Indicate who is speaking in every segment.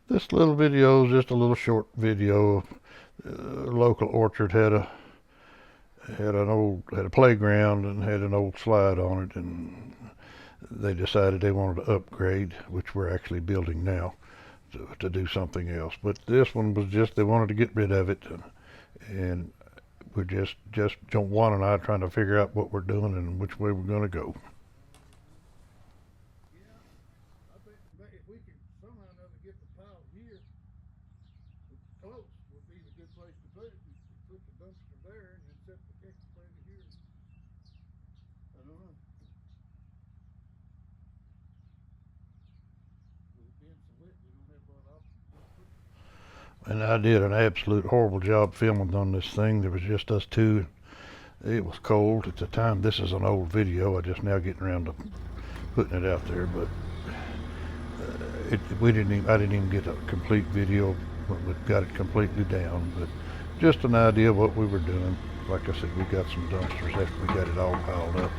Speaker 1: This little video is just a little short video. Local orchard had a playground and had an old slide on it, and they decided they wanted to upgrade, which we're actually building now to do something else. But this one was just they wanted to get rid of it, and we're just Juan and I trying to figure out what we're doing and which way we're going to go.
Speaker 2: Yeah, I think if we could somehow or another get the pile here close, would be the good place to put it. We put the dumpster there and then set the excavator here. I don't know. With it being so wet, we don't have a lot of options where to put it.
Speaker 1: And I did an absolute horrible job filming on this thing. There was just us two. It was cold at the time. This is an old video. I just now getting around to putting it out there, but I didn't even get a complete video when we got it completely down. But just an idea of what we were doing. Like I said, we got some dumpsters after we got it all piled up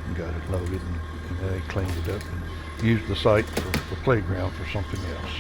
Speaker 1: and got it loaded, and they cleaned it up and used the site for the playground for something else.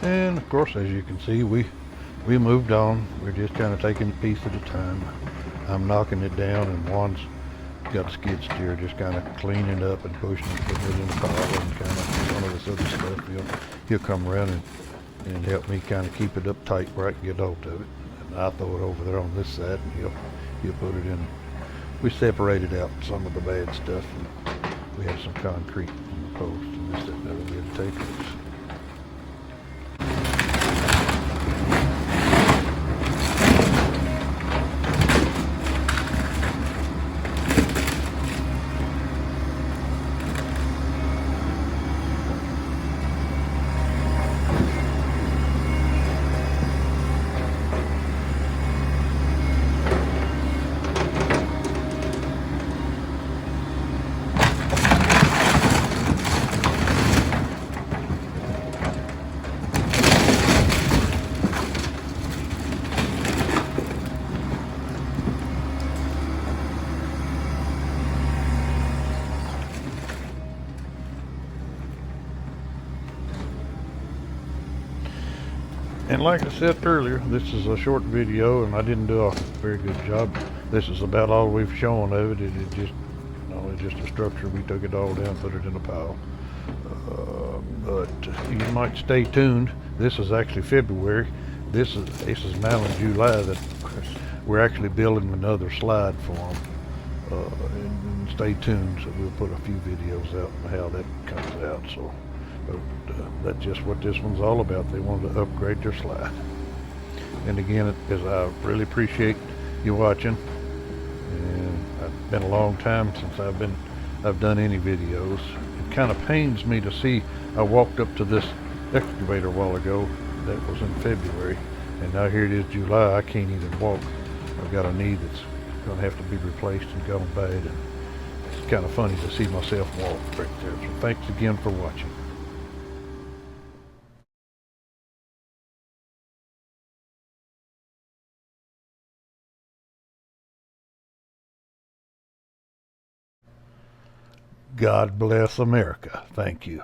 Speaker 1: And of course, as you can see, we moved on. We're just kind of taking a piece at a time. I'm knocking it down, and Juan's got a skid steer, just kind of cleaning it up and pushing it, putting it in the pile, and kind of some of this other stuff. He'll come around and help me kind of keep it up tight where I can get hold of it. And I throw it over there on this side, and he'll put it in. We separated out some of the bad stuff, and we have some concrete on the post, and this that never be able to take loose. And like I said earlier, this is a short video, and I didn't do a very good job. This is about all we've shown of it. It's just a structure. We took it all down, put it in a pile. But you might stay tuned. This is actually February. This is now in July that we're actually building another slide for them. And stay tuned. So we'll put a few videos out on how that comes out. So. But that's just what this one's all about. They wanted to upgrade their slide. And again, I really appreciate you watching. And it's been a long time since I've done any videos. It kind of pains me to see. I walked up to this excavator a while ago. That was in February, and now here it is July. I can't even walk. I've got a knee that's going to have to be replaced and gone bad. And it's kind of funny to see myself walk right there. So thanks again for watching. God bless America. Thank you.